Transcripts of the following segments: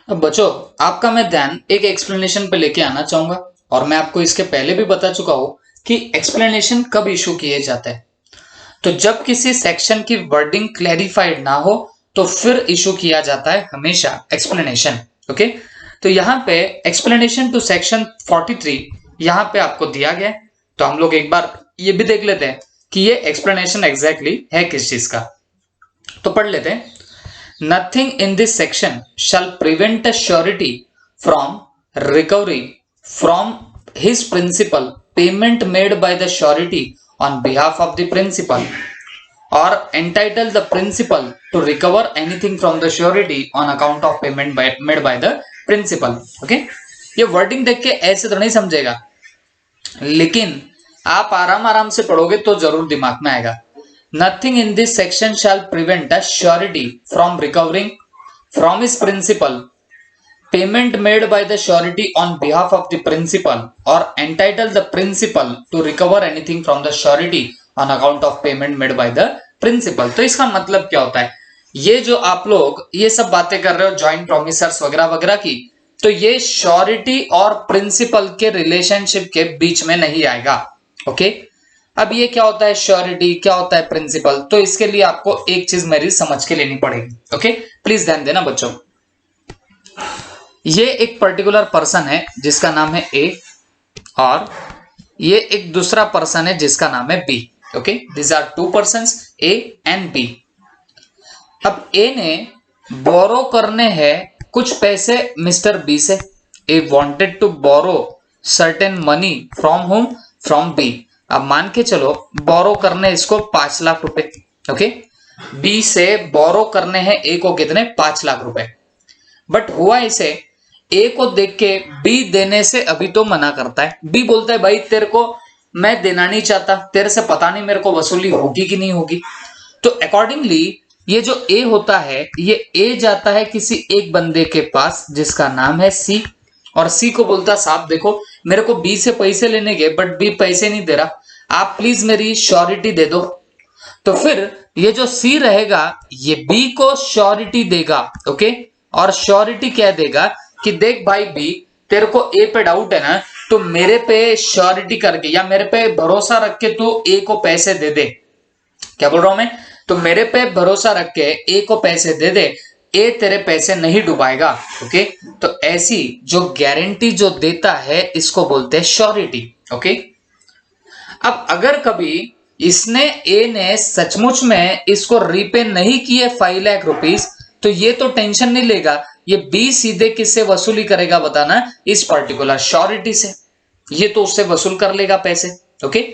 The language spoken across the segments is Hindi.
अब बच्चों, आपका मैं ध्यान एक एक्सप्लेनेशन पे लेके आना चाहूंगा और मैं आपको इसके पहले भी बता चुका हूं कि एक्सप्लेनेशन कब इशू किए जाते हैं। तो जब किसी सेक्शन की वर्डिंग क्लैरिफाइड ना हो तो फिर इशू किया जाता है हमेशा एक्सप्लेनेशन। ओके, तो यहाँ पे एक्सप्लेनेशन टू सेक्शन 43 यहाँ पे आपको दिया गया है। तो हम लोग एक बार ये भी देख लेते हैं कि ये एक्सप्लेनेशन एग्जैक्टली है किस चीज का। तो पढ़ लेते हैं। Nothing in this section shall prevent a surety from recovery from his principal payment made by the surety on behalf of the principal or entitle the principal to recover anything from the surety on account of payment made by the principal. Okay, ये वर्डिंग देख के ऐसे तो नहीं समझेगा, लेकिन आप आराम आराम से पढ़ोगे तो जरूर दिमाग में आएगा। Nothing in this section shall prevent a surety from recovering from his principal payment made by the surety on behalf of the principal or entitle the principal to recover anything from the surety on account of payment made by the principal। तो इसका मतलब क्या होता है? ये जो आप लोग ये सब बातें कर रहे हो जॉइंट प्रोमिसर्स वगैरह वगैरह की, तो ये श्योरिटी और प्रिंसिपल के रिलेशनशिप के बीच में नहीं आएगा। ओके, अब ये क्या होता है श्योरिटी, क्या होता है प्रिंसिपल, तो इसके लिए आपको एक चीज मेरी समझ के लेनी पड़ेगी। ओके, प्लीज ध्यान देना बच्चों। ये एक पर्टिकुलर पर्सन है जिसका नाम है ए और ये एक दूसरा पर्सन है जिसका नाम है B. Okay, this are two persons A and B. अब ए ने बोरो करने हैं कुछ पैसे मिस्टर बी से। A wanted to borrow certain money from home, from B. अब मान के चलो बोरो करने इसको 5 लाख रुपए। ओके, बी से बोरो करने हैं ए को कितने, 5 लाख रुपए। बट हुआ इसे ए को देख के बी देने से अभी तो मना करता है। बी बोलता है भाई तेरे को मैं देना नहीं चाहता, तेरे से पता नहीं मेरे को वसूली होगी कि नहीं होगी। तो अकॉर्डिंगली ये जो ए होता है, ये ए जाता है किसी एक बंदे के पास जिसका नाम है सी और सी को बोलता साहब देखो मेरे को बी से पैसे लेने के, बट बी पैसे नहीं दे रहा, आप प्लीज मेरी श्योरिटी दे दो। तो फिर ये जो सी रहेगा ये बी को श्योरिटी देगा। ओके, और श्योरिटी क्या देगा कि देख भाई बी तेरे को ए पे डाउट है ना, तो मेरे पे श्योरिटी करके या मेरे पे भरोसा रख के तू ए को पैसे दे दे। क्या बोल रहा हूं मैं? तो मेरे पे भरोसा रख के ए को पैसे दे दे, ए तेरे पैसे नहीं डुबाएगा। ओके, तो ऐसी जो गारंटी जो देता है इसको बोलते हैं श्योरिटी। ओके, अब अगर कभी इसने ए ने सचमुच में इसको रीपे नहीं किए 5 लाख रुपीस, तो ये तो टेंशन नहीं लेगा, ये बी सीधे किससे वसूली करेगा बताना, इस पर्टिकुलर श्योरिटी से। ये तो उससे वसूल कर लेगा पैसे। ओके,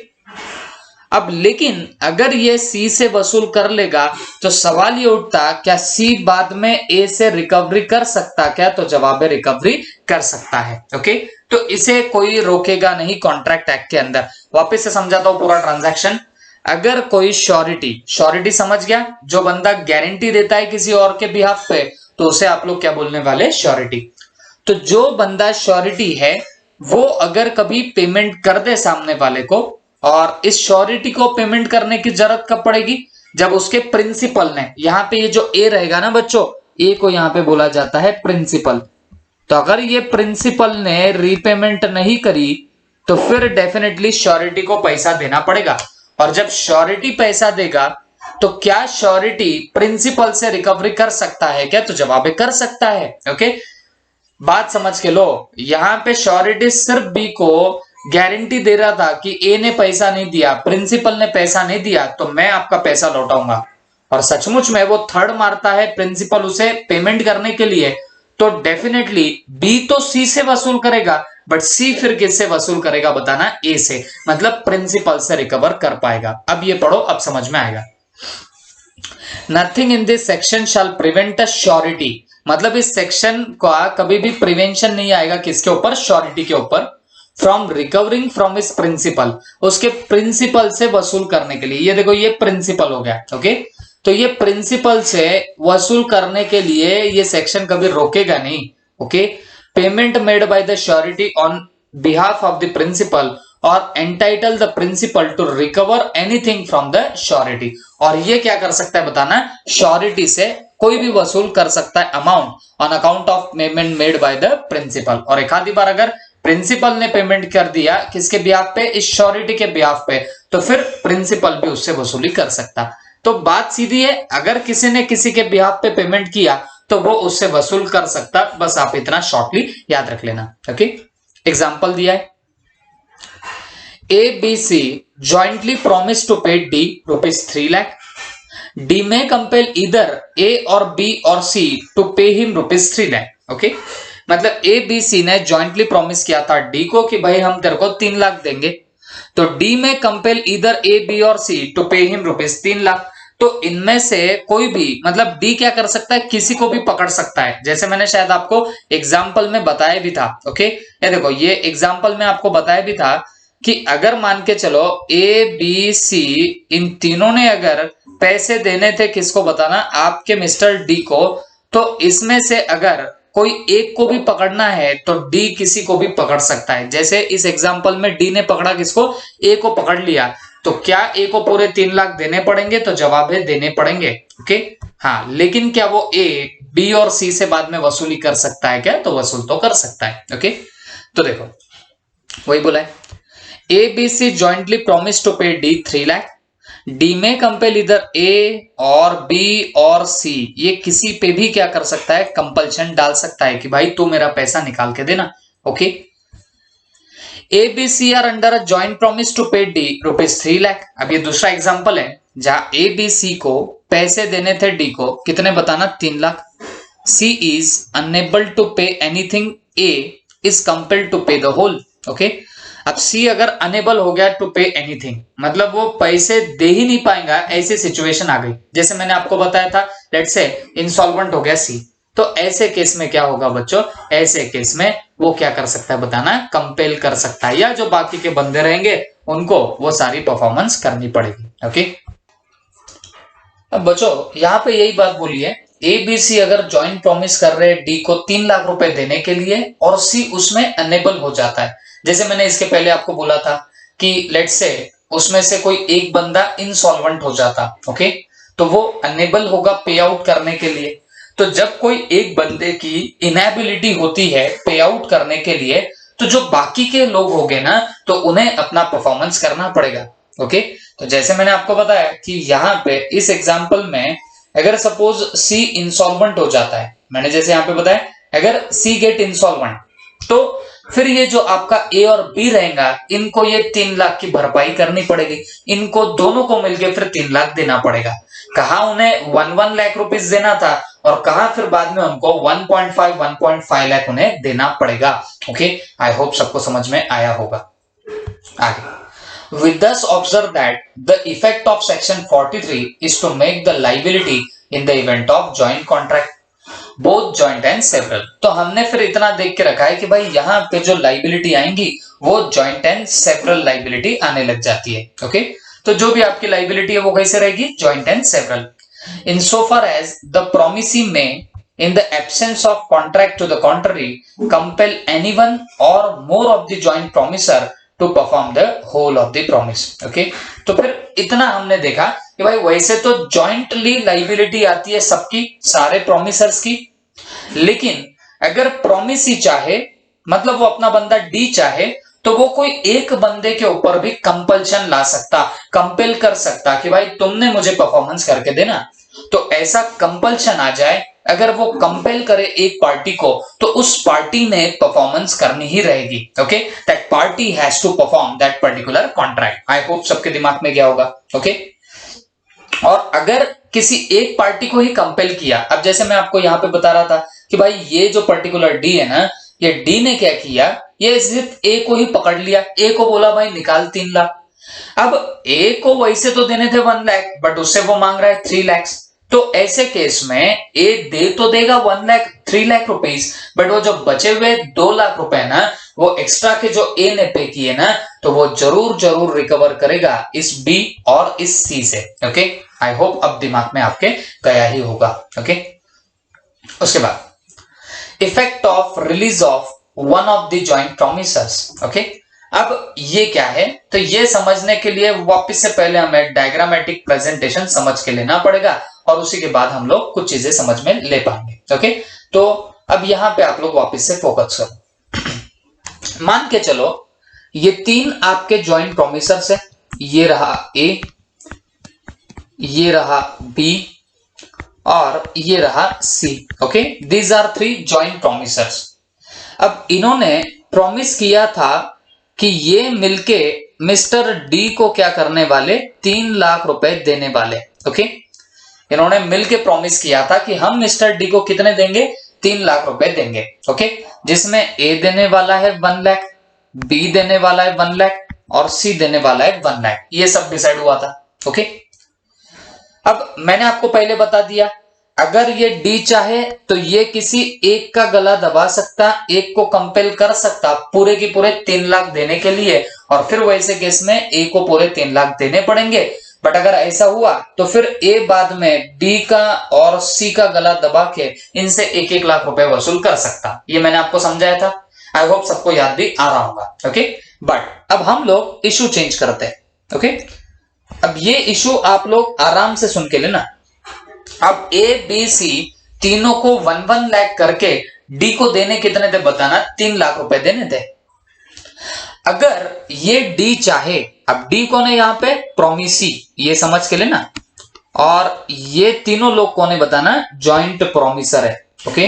अब लेकिन अगर ये सी से वसूल कर लेगा तो सवाल ये उठता क्या सी बाद में ए से रिकवरी कर सकता क्या? तो जवाब है रिकवरी कर सकता है। ओके, तो इसे कोई रोकेगा नहीं कॉन्ट्रैक्ट एक्ट के अंदर। वापस से समझाता हूं पूरा ट्रांजैक्शन। अगर कोई श्योरिटी समझ गया, जो बंदा गारंटी देता है किसी और के बिहाफ पे, तो उसे आप लोग क्या बोलने वाले, श्योरिटी। तो जो बंदा श्योरिटी है वो अगर कभी पेमेंट कर दे सामने वाले को, और इस श्योरिटी को पेमेंट करने की जरूरत कब पड़ेगी, जब उसके प्रिंसिपल ने, यहाँ पे ये जो ए रहेगा ना बच्चों, ए को यहाँ पे बोला जाता है प्रिंसिपल। तो अगर ये प्रिंसिपल ने रीपेमेंट नहीं करी तो फिर डेफिनेटली श्योरिटी को पैसा देना पड़ेगा। और जब श्योरिटी पैसा देगा तो क्या श्योरिटी प्रिंसिपल से रिकवरी कर सकता है क्या? तो जवाब है कर सकता है। ओके, बात समझ के लो। यहाँ पे श्योरिटी सिर्फ बी को गारंटी दे रहा था कि ए ने पैसा नहीं दिया, प्रिंसिपल ने पैसा नहीं दिया, तो मैं आपका पैसा लौटाऊंगा। और सचमुच में वो थर्ड मारता है प्रिंसिपल उसे पेमेंट करने के लिए, तो डेफिनेटली बी तो सी से वसूल करेगा, बट सी फिर किससे वसूल करेगा बताना, ए से, मतलब प्रिंसिपल से रिकवर कर पाएगा। अब ये पढ़ो, अब समझ में आएगा। Nothing in this section shall prevent a surety, मतलब इस सेक्शन का कभी भी प्रिवेंशन नहीं आएगा किसके ऊपर, श्योरिटी के ऊपर, फ्रॉम रिकवरिंग फ्रॉम इस प्रिंसिपल, उसके प्रिंसिपल से वसूल करने के लिए। ये देखो ये प्रिंसिपल हो गया। ओके, तो ये प्रिंसिपल से वसूल करने के लिए ये सेक्शन कभी रोकेगा नहीं। Okay, payment made by the surety on behalf of the principal और entitle the principal to recover anything from the surety. और ये क्या कर सकता है बताना, श्योरिटी से कोई भी वसूल कर सकता है amount on account of payment made by the principal. और एक आधी बार अगर प्रिंसिपल ने पेमेंट कर दिया किसके बिहाफ पे, इस श्योरिटी के बिहाफ पे, तो फिर प्रिंसिपल भी उससे वसूली कर सकता। तो बात सीधी है, अगर किसी ने किसी के बिहाफ पे पेमेंट किया तो वो उससे वसूल कर सकता। बस आप इतना शॉर्टली याद रख लेना। ओके, एग्जांपल दिया है, A, B, C jointly promise to pay D ₹3 lakh. D may compel either A or B or C to pay him ₹3 lakh. Okay, मतलब A, B, C ने जॉइंटली प्रॉमिस किया था D को कि भाई हम तेरे को 3 लाख देंगे, तो D में कंपेल इधर A, B और C to pay him ₹3 lakh. तो इनमें से कोई भी, मतलब D क्या कर सकता है, किसी को भी पकड़ सकता है, जैसे मैंने शायद आपको एग्जाम्पल में बताया भी था। ओके, ये देखो, ये एग्जाम्पल में आपको बताया भी था कि अगर मान के चलो A, B, C इन तीनों ने अगर पैसे देने थे, किसको बताना, आपके मिस्टर डी को, तो इसमें से अगर कोई एक को भी पकड़ना है तो डी किसी को भी पकड़ सकता है। जैसे इस एग्जांपल में डी ने पकड़ा किसको, ए को पकड़ लिया, तो क्या ए को पूरे 3 लाख देने पड़ेंगे, तो जवाब है देने पड़ेंगे। ओके, हाँ, लेकिन क्या वो ए, बी और सी से बाद में वसूली कर सकता है क्या, तो वसूल तो कर सकता है। ओके, तो देखो वही बोला है, A, B, C jointly promise to pay D 3 lakh. D में कंपेल इधर A और B और C, ये किसी पे भी क्या कर सकता है, कंपल्शन डाल सकता है कि भाई तू मेरा पैसा निकाल के देना। Okay, A, B, C are under a joint promise to pay D ₹3 lakh. अब ये दूसरा एग्जांपल है जहां A, B, C को पैसे देने थे D को, कितने बताना, 3 lakh. C is unable to pay anything, A is compelled to pay the whole. Okay, अब सी अगर अनेबल हो गया टू पे एनीथिंग, मतलब वो पैसे दे ही नहीं पाएगा, ऐसी सिचुएशन आ गई, जैसे मैंने आपको बताया था, लेट्स से इंसॉल्वेंट हो गया सी, तो ऐसे केस में क्या होगा बच्चों, ऐसे केस में वो क्या कर सकता है बताना, कंपेल कर सकता है, या जो बाकी के बंदे रहेंगे उनको वो सारी परफॉर्मेंस करनी पड़ेगी। ओके, अब बच्चों यहाँ पे यही बात बोली है, ए बी सी अगर ज्वाइंट प्रॉमिस कर रहे हैं डी को 3 लाख रुपए देने के लिए और सी उसमें अनेबल हो जाता है, जैसे मैंने इसके पहले आपको बोला था कि लेट्स से उसमें से कोई एक बंदा इंसॉल्वेंट हो जाता, ओके, तो वो अनेबल होगा पे आउट करने के लिए। तो जब कोई एक बंदे की इनएबिलिटी होती है पे आउट करने के लिए, तो जो बाकी के लोग होंगे ना, तो उन्हें अपना परफॉर्मेंस करना पड़ेगा। ओके, तो जैसे मैंने आपको बताया कि यहाँ पे इस एग्जाम्पल में अगर सपोज सी इंसॉल्वेंट हो जाता है, मैंने जैसे यहाँ पे बताया अगर सी गेट इंसॉल्वेंट, तो फिर ये जो आपका ए और बी रहेगा, इनको ये 3 लाख की भरपाई करनी पड़ेगी, इनको दोनों को मिलकर फिर 3 लाख देना पड़ेगा। कहा उन्हें 1 लाख रुपीस देना था और कहा फिर बाद में उनको 1.5 लाख उन्हें देना पड़ेगा। ओके, आई होप सबको समझ में आया होगा। आगे, we thus observe that the effect of section 43 is to make the liability in the event of joint contract both joint and several। तो हमने फिर इतना देख के रखा है कि भाई यहाँ पे जो लाइबिलिटी आएंगी वो जॉइंट एंड सेवरल लाइबिलिटी आने लग जाती है। ओके, तो जो भी आपकी लाइबिलिटी है वो कैसे रहेगी, joint and several. In so far as the promisee में in the absence of contract to the contrary compel anyone or more of the joint promisor to perform the whole of the promise। okay, तो फिर इतना हमने देखा कि भाई वैसे तो जॉइंटली लाइबिलिटी आती है सबकी, सारे प्रोमिसर्स की, लेकिन अगर प्रोमिसी चाहे, मतलब वो अपना बंदा डी चाहे, तो वो कोई एक बंदे के ऊपर भी कंपल्शन ला सकता, कंपेल कर सकता कि भाई तुमने मुझे परफॉर्मेंस करके देना। तो ऐसा कंपल्शन आ जाए, अगर वो कंपेल करे एक पार्टी को, तो उस पार्टी ने परफॉर्मेंस करनी ही रहेगी। Okay, that party has to perform that particular contract. I hope सबके दिमाग में गया होगा। ओके, और अगर किसी एक पार्टी को ही कंपेल किया, अब जैसे मैं आपको यहां पे बता रहा था कि भाई ये जो पर्टिकुलर डी है ना, ये डी ने क्या किया, ये सिर्फ ए को ही पकड़ लिया, ए को बोला भाई निकाल 3 लाख। अब ए को वैसे तो देने थे 1 लाख, बट उससे वो मांग रहा है 3 लाख। तो ऐसे केस में ए दे तो देगा 3 लाख रुपीस, बट वो जो बचे हुए 2 लाख रुपए ना, वो एक्स्ट्रा के जो ए ने पे किए ना, तो वो जरूर रिकवर करेगा इस बी और इस सी से। ओके, आई होप अब दिमाग में आपके गया ही होगा। ओके, उसके बाद effect of release of one of the joint promisors. Okay, अब ये क्या है, तो ये समझने के लिए वापस से पहले हमें डायग्रामेटिक प्रेजेंटेशन समझ के लेना पड़ेगा और उसी के बाद हम लोग कुछ चीजें समझ में ले पाएंगे। ओके, तो अब यहां पे आप लोग वापस से फोकस करो। मान के चलो ये तीन आपके ज्वाइंट प्रोमिसर्स है, ये रहा ए, ये रहा बी और ये रहा C. Okay, these are three joint promisors. अब इन्होंने प्रॉमिस किया था कि ये मिलके मिस्टर डी को क्या करने वाले, 3 लाख रुपए देने वाले। ओके, इन्होंने मिलके प्रॉमिस किया था कि हम मिस्टर डी को कितने देंगे, 3 लाख रुपए देंगे। ओके, जिसमें ए देने वाला है 1 लाख, बी देने वाला है 1 लाख और सी देने वाला है 1 लाख। ये सब डिसाइड हुआ था। ओके, अब मैंने आपको पहले बता दिया, अगर ये डी चाहे तो ये किसी एक का गला दबा सकता, एक को कंपेल कर सकता पूरे के पूरे 3 लाख देने के लिए, और फिर वैसे केस में ए को पूरे 3 लाख देने पड़ेंगे। बट अगर ऐसा हुआ तो फिर ए बाद में डी का और सी का गला दबा के इनसे 1-1 लाख रुपए वसूल कर सकता। ये मैंने आपको समझाया था। आई होप सबको याद भी आ रहा होगा। ओके, बट अब हम लोग इशू चेंज करते हैं। ओके, अब ये इशू आप लोग आराम से सुन के लेना। अब ए बी सी तीनों को 1-1 लाख करके डी को देने कितने थे बताना, 3 लाख रुपए देने थे। अगर ये डी चाहे, अब डी कौन है यहाँ पे, प्रोमिसी, ये समझ के लेना, और ये तीनों लोग कौन है बताना, जॉइंट प्रोमिसर है। ओके,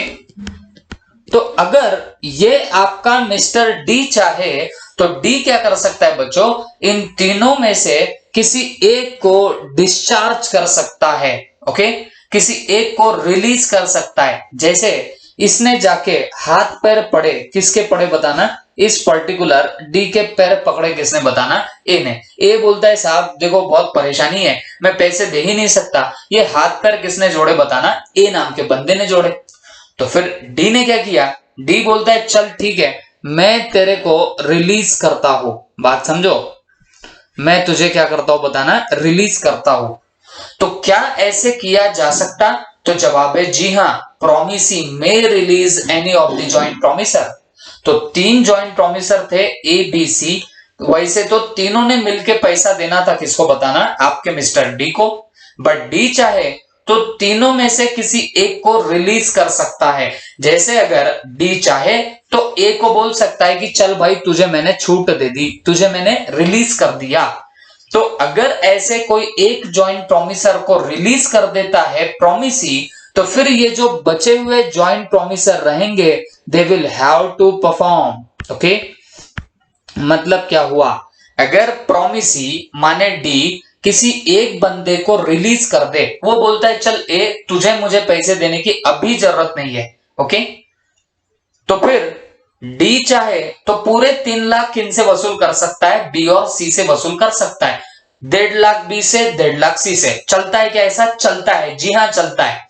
तो अगर ये आपका मिस्टर डी चाहे तो डी क्या कर सकता है बच्चों, इन तीनों में से किसी एक को डिस्चार्ज कर सकता है। ओके, किसी एक को रिलीज कर सकता है। जैसे इसने जाके हाथ पैर पड़े, किसके पड़े बताना, इस पर्टिकुलर डी के पैर पकड़े किसने बताना, ए ने। ए बोलता है साहब देखो बहुत परेशानी है, मैं पैसे दे ही नहीं सकता। ये हाथ पैर किसने जोड़े बताना, ए नाम के बंदे ने जोड़े। तो फिर डी ने क्या किया, डी बोलता है चल ठीक है मैं तेरे को रिलीज करता हूं। बात समझो, मैं तुझे क्या करता हूं बताना, रिलीज करता हूं। तो क्या ऐसे किया जा सकता, तो जवाब है जी हां, promisee may release any of the joint promisor. तो 3 जॉइंट प्रोमिसर थे ए बी सी, वैसे तो तीनों ने मिलके पैसा देना था किसको बताना, आपके मिस्टर डी को। बट डी चाहे तो तीनों में से किसी एक को रिलीज कर सकता है। जैसे अगर डी चाहे तो ए को बोल सकता है कि चल भाई तुझे मैंने छूट दे दी, तुझे मैंने रिलीज कर दिया। तो अगर ऐसे कोई एक जॉइंट प्रोमिसर को रिलीज कर देता है प्रोमिसी, तो फिर ये जो बचे हुए जॉइंट प्रोमिसर रहेंगे they will have to perform. Okay, मतलब क्या हुआ, अगर प्रोमिसी माने डी किसी एक बंदे को रिलीज कर दे, वो बोलता है चल ए तुझे मुझे पैसे देने की अभी जरूरत नहीं है। ओके, तो फिर डी चाहे तो पूरे 3 लाख किन से वसूल कर सकता है, बी और सी से वसूल कर सकता है। 1.5 लाख बी से, 1.5 लाख सी से। चलता है क्या ऐसा, चलता है, जी हां चलता है।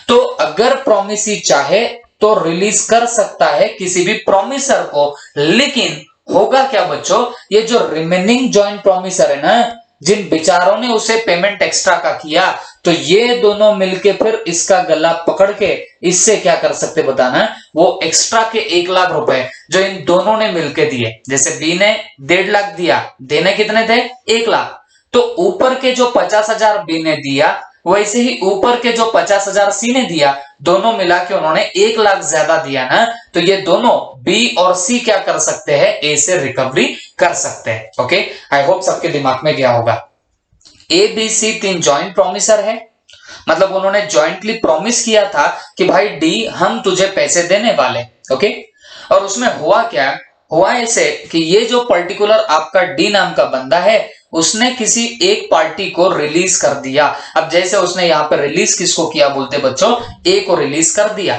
तो अगर प्रोमिसी चाहे तो रिलीज कर सकता है किसी भी प्रोमिसर को, लेकिन होगा क्या बच्चों, ये जो रिमेनिंग जॉइंट प्रोमिसर है ना, जिन बेचारों ने उसे पेमेंट एक्स्ट्रा का किया, तो ये दोनों मिलके फिर इसका गला पकड़ के इससे क्या कर सकते बताना, वो एक्स्ट्रा के 1 लाख रुपए जो इन दोनों ने मिलके दिए, जैसे बी ने 1.5 लाख दिया, देने कितने थे 1 लाख, तो ऊपर के जो 50,000 बी ने दिया वैसे ही ऊपर के जो 50,000 सी ने दिया, दोनों मिला के उन्होंने 1 लाख ज्यादा दिया ना, तो ये दोनों बी और सी क्या कर सकते हैं, ए से रिकवरी कर सकते हैं। ओके, आई होप सबके दिमाग में गया होगा। A B C 3 joint promisor है, मतलब उन्होंने जॉइंटली प्रॉमिस किया था कि भाई डी हम तुझे पैसे देने वाले। ओके, और उसमें हुआ क्या, हुआ ऐसे कि ये जो पर्टिकुलर आपका डी नाम का बंदा है उसने किसी एक पार्टी को रिलीज कर दिया। अब जैसे उसने यहां पर रिलीज किसको किया बोलते बच्चों, ए को रिलीज कर दिया।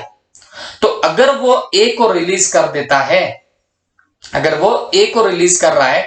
तो अगर वो ए को रिलीज कर देता है, अगर वो ए को रिलीज कर रहा है,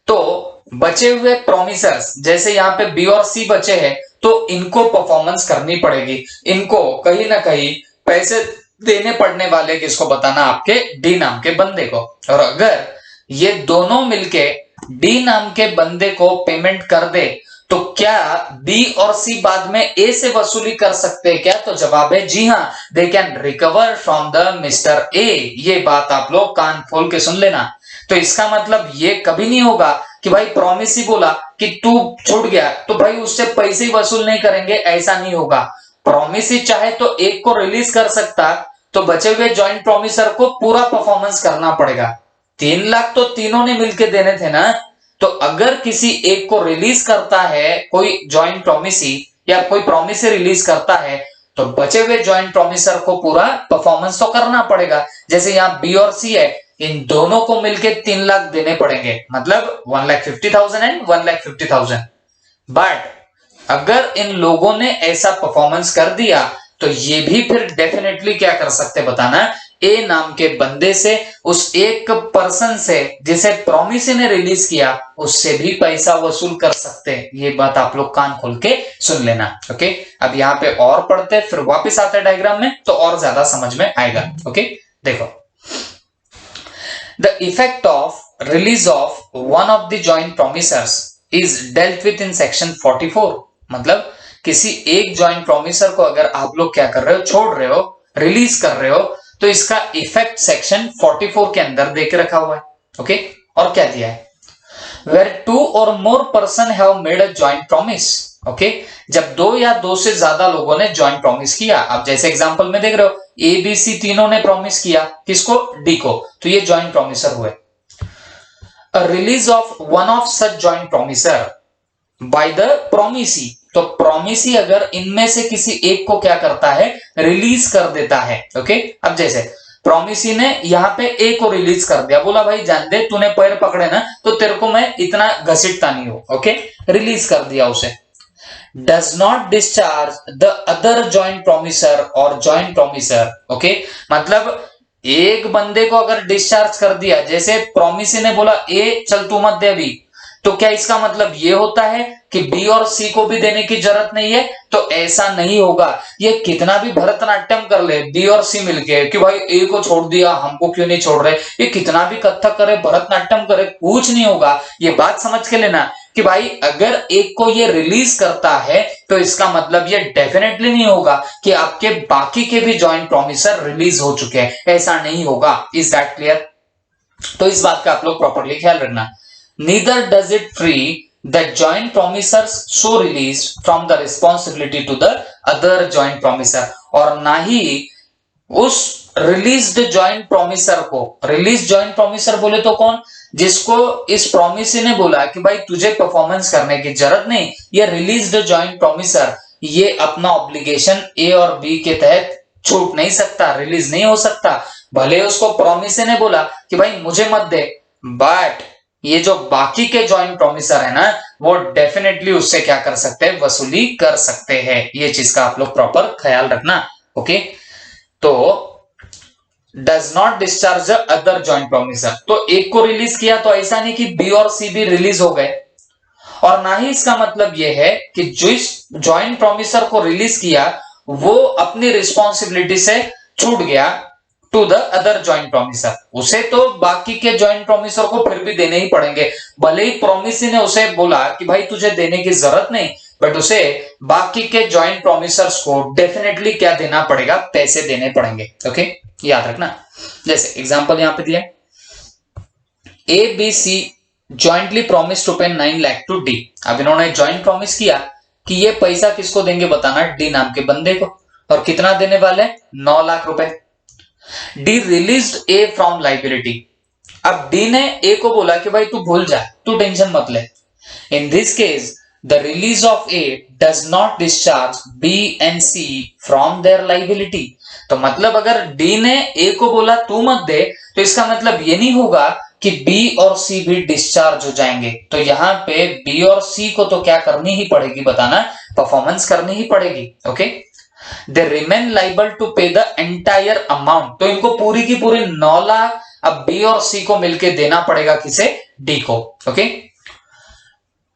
तो बचे हुए प्रोमिसर्स जैसे यहां पे बी और सी बचे हैं, तो इनको परफॉर्मेंस करनी पड़ेगी, इनको कहीं ना कहीं पैसे देने पड़ने वाले किसको बताना, आपके डी नाम के बंदे को। और अगर ये दोनों मिलके डी नाम के बंदे को पेमेंट कर दे, तो क्या बी और सी बाद में ए से वसूली कर सकते हैं क्या, तो जवाब है जी हां, they can recover from the mister A. ये बात आप लोग कान खोल के सुन लेना। तो इसका मतलब ये कभी नहीं होगा कि भाई प्रॉमिस ही बोला कि तू छूट गया तो भाई उससे पैसे ही वसूल नहीं करेंगे, ऐसा नहीं होगा। प्रॉमिस ही चाहे तो एक को रिलीज कर सकता, तो बचे हुए ज्वाइंट प्रॉमिसर को पूरा परफॉर्मेंस करना पड़ेगा। 3 लाख तो तीनों ने मिलके देने थे ना, तो अगर किसी एक को रिलीज करता है कोई ज्वाइंट प्रॉमिसी या कोई प्रॉमिसी रिलीज करता है, तो बचे हुए ज्वाइंट प्रॉमिसर को पूरा परफॉर्मेंस तो करना पड़ेगा। जैसे यहाँ बी और सी है, इन दोनों को मिलके 3 लाख देने पड़ेंगे, मतलब 1,50,000 एंड 1,50,000। बट अगर इन लोगों ने ऐसा परफॉर्मेंस कर दिया तो ये भी फिर डेफिनेटली क्या कर सकते बताना, ए नाम के बंदे से, उस एक पर्सन से जिसे प्रॉमिसी ने रिलीज किया, उससे भी पैसा वसूल कर सकते हैं। ये बात आप लोग कान खोल के सुन लेना। ओके, अब यहाँ पे और पढ़ते फिर वापस आते डायग्राम में तो और ज्यादा समझ में आएगा। ओके, देखो, the effect of release of one of the joint promisors is dealt with in section 44। मतलब किसी एक जॉइंट प्रॉमिसर को अगर आप लोग क्या कर रहे हो, छोड़ रहे हो, रिलीज कर रहे हो, तो इसका इफेक्ट सेक्शन 44 के अंदर देके रखा हुआ है। ओके, और क्या दिया है, वेयर 2 और more person have made a joint promise. Okay, जब 2 या 2 से ज्यादा लोगों ने जॉइंट प्रॉमिस किया, आप जैसे एग्जांपल में देख रहे हो ए बी सी तीनों ने प्रॉमिस किया, किसको, डी को, तो ये जॉइंट प्रॉमिसर हुए। A release of one of such joint promisor by the promisee, तो प्रॉमिसी अगर इनमें से किसी एक को क्या करता है, रिलीज कर देता है। ओके, अब जैसे प्रॉमिसी ने यहाँ पे ए को रिलीज कर दिया, बोला भाई जान दे, तूने पैर पकड़े ना तो तेरे को मैं इतना घसीटता नहीं हूं। ओके, रिलीज कर दिया उसे। Does not discharge the other joint promiser और जॉइंट प्रॉमिसर। ओके, मतलब एक बंदे को अगर डिस्चार्ज कर दिया, जैसे प्रॉमिसी ने बोला ए चल तू मत दे अभी, तो क्या इसका मतलब ये होता है कि बी और सी को भी देने की जरूरत नहीं है? तो ऐसा नहीं होगा। ये कितना भी भरतनाट्यम कर ले बी और सी मिलके कि भाई ए को छोड़ दिया, हमको क्यों नहीं छोड़ रहे, ये कितना भी कथक करे, भरतनाट्यम करे, कुछ नहीं होगा। ये बात समझ के लेना कि भाई अगर एक को ये रिलीज करता है तो इसका मतलब ये डेफिनेटली नहीं होगा कि आपके बाकी के भी जॉइंट प्रॉमिसर रिलीज हो चुके हैं, ऐसा नहीं होगा। Is that clear? तो इस बात का आप लोग प्रॉपर्ली ख्याल रखना। Neither does it free the joint promisors so released from the responsibility to the other joint promisor, और ना ही उस रिलीज्ड जॉइंट प्रॉमिसर को, रिलीज जॉइंट प्रॉमिसर बोले तो कौन, जिसको इस प्रॉमिसी ने बोला कि भाई तुझे परफॉर्मेंस करने की जरूरत नहीं, ये रिलीज्ड जॉइंट प्रॉमिसर ये अपना ऑब्लिगेशन ए और बी के तहत छूट नहीं सकता, रिलीज नहीं हो सकता। भले उसको प्रॉमिसी ने बोला कि भाई मुझे मत दे, बट ये जो बाकी के जॉइंट प्रॉमिसर है ना, वो डेफिनेटली उससे क्या कर सकते हैं, वसूली कर सकते हैं। ये चीज का आप लोग प्रॉपर ख्याल रखना। ओके, तो does not discharge other joint promiser, तो एक को रिलीज किया तो ऐसा नहीं कि बी और सी भी रिलीज हो गए, और ना ही इसका मतलब यह है कि जिस जॉइंट प्रॉमिसर को रिलीज किया वो अपनी रिस्पॉन्सिबिलिटी से छूट गया to the other joint promisor. उसे तो बाकी के जॉइंट प्रॉमिसर को फिर भी देने ही पड़ेंगे, भले ही प्रॉमिसी ने उसे बोला कि भाई तुझे देने की जरूरत नहीं, बट उसे बाकी के जॉइंट प्रॉमिसर्स को डेफिनेटली क्या देना पड़ेगा, पैसे देने पड़ेंगे। ओके, याद रखना। जैसे एग्जांपल यहां पे दिया, A B C jointly promise to pay 9 lakh to D. अब इन्होंने जॉइंट प्रॉमिस किया कि ये पैसा किसको देंगे बताना, डी नाम के बंदे को, और कितना देने वाले, 9 लाख रुपए। D released A from liability. अब डी ने ए को बोला कि भाई तू भूल जा, तू टेंशन मत ले। In this case the release of A does not discharge B and C from their liability. तो मतलब अगर डी ने ए को बोला तू मत दे, तो इसका मतलब ये नहीं होगा कि बी और सी भी डिस्चार्ज हो जाएंगे। तो यहां पे बी और सी को तो क्या करनी ही पड़ेगी बताना, परफॉर्मेंस करनी ही पड़ेगी। Okay, they remain liable to pay the entire amount, तो इनको पूरी की पूरी 9 लाख अब बी और सी को मिलके देना पड़ेगा, किसे, डी को। ओके,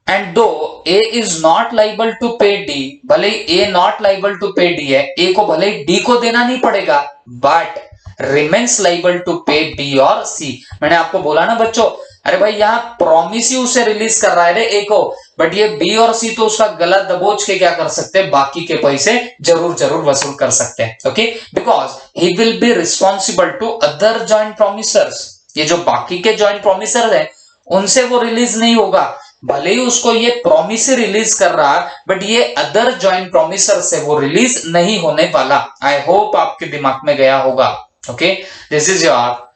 एंड दो ए इज नॉट लाइबल टू पे डी, भले ही ए नॉट लाइबल टू पे डी है, ए को भले ही डी को देना नहीं पड़ेगा, बट रिमेन्स लाइबल टू पे बी और सी। मैंने आपको बोला ना बच्चों, अरे भाई यहाँ प्रॉमिस ही उसे रिलीज कर रहा है रे ए को, बट ये बी और सी तो उसका गला दबोच के क्या कर सकते हैं, बाकी के पैसे जरूर जरूर वसूल कर सकते हैं। Okay, because he will be responsible to other joint promisors. ये जो बाकी के जॉइंट प्रॉमिसर है उनसे वो रिलीज नहीं होगा, भले ही उसको ये प्रॉमिस रिलीज कर रहा, बट ये अदर जॉइंट प्रॉमिसर से वो रिलीज नहीं होने वाला। आई होप आपके दिमाग में गया होगा। Okay, this is your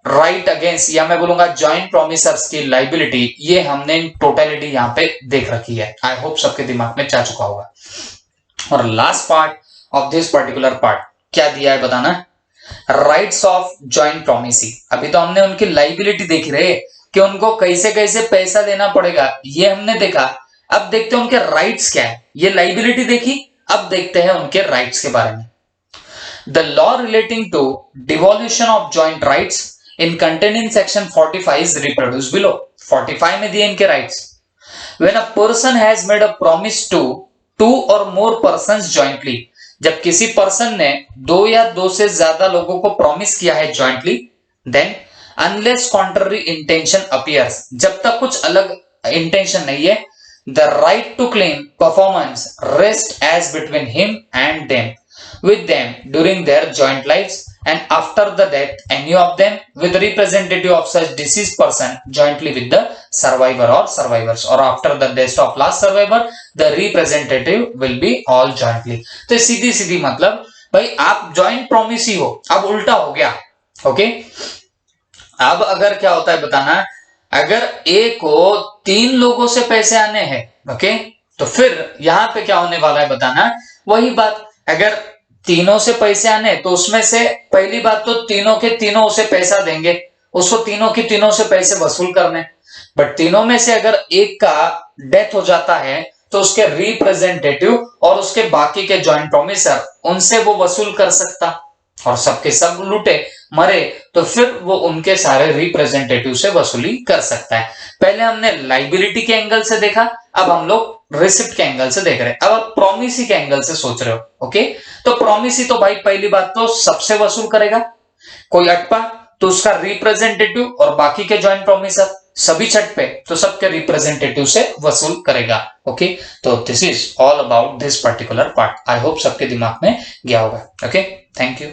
right against, या मैं बोलूंगा जॉइंट प्रॉमिसर्स की लाइबिलिटी, ये हमने टोटलिटी यहां पे देख रखी है। आई होप सबके दिमाग में जा चुका होगा। और last part of this particular part क्या दिया है बताना, राइट्स ऑफ जॉइंट प्रॉमिसी। अभी तो हमने उनकी लाइबिलिटी देख रहे कि उनको कैसे कैसे पैसा देना पड़ेगा, ये हमने देखा। अब देखते हैं उनके राइट्स क्या है। ये लाइबिलिटी देखी, अब देखते हैं उनके राइट्स के बारे में। The law relating to devolution of joint rights in contain in section 45 is reproduce below. 45 में दिए इनके rights. When a person has made a promise to two or more persons jointly, जब किसी पर्सन ने दो या दो से ज्यादा लोगों को प्रॉमिस किया है jointly, then unless contrary intention appears, जब तक कुछ अलग इंटेंशन नहीं है, the right to claim performance rest as between him and them with them during their joint lives, and after the death any of them with representative of such deceased person jointly with the survivor or survivors, or after the death of last survivor the representative will be all jointly। तो सीधी सीधी मतलब भाई आप जॉइंट प्रॉमिस ही हो, अब उल्टा हो गया। ओके, अब अगर क्या होता है बताना, अगर ए को 3 लोगों से पैसे आने हैं, ओके, तो फिर यहां पे क्या होने वाला है बताना, वही बात, अगर तीनों से पैसे आने तो उसमें से पहली बात तो तीनों के तीनों उसे पैसा देंगे, उसको तीनों की तीनों से पैसे वसूल करने। बट तीनों में से अगर एक का डेथ हो जाता है तो उसके रिप्रेजेंटेटिव और उसके बाकी के जॉइंट प्रॉमिसर उनसे वो वसूल कर सकता, और सबके सब लूटे मरे तो फिर वो उनके सारे रिप्रेजेंटेटिव से वसूली कर सकता है। पहले हमने लाइबिलिटी के एंगल से देखा, अब हम लोग रिसिप्ट के एंगल से देख रहे हैं। अब आप प्रॉमिसी के एंगल से सोच रहे हो। ओके, तो प्रॉमिसी तो भाई पहली बात तो सबसे वसूल करेगा, कोई अटपा तो उसका रिप्रेजेंटेटिव और बाकी के जॉइंट प्रॉमिसर सभी छठ पे तो सबके रिप्रेजेंटेटिव से वसूल करेगा। ओके, तो this is all about this particular part. I hope सबके दिमाग में गया होगा। Okay, thank you.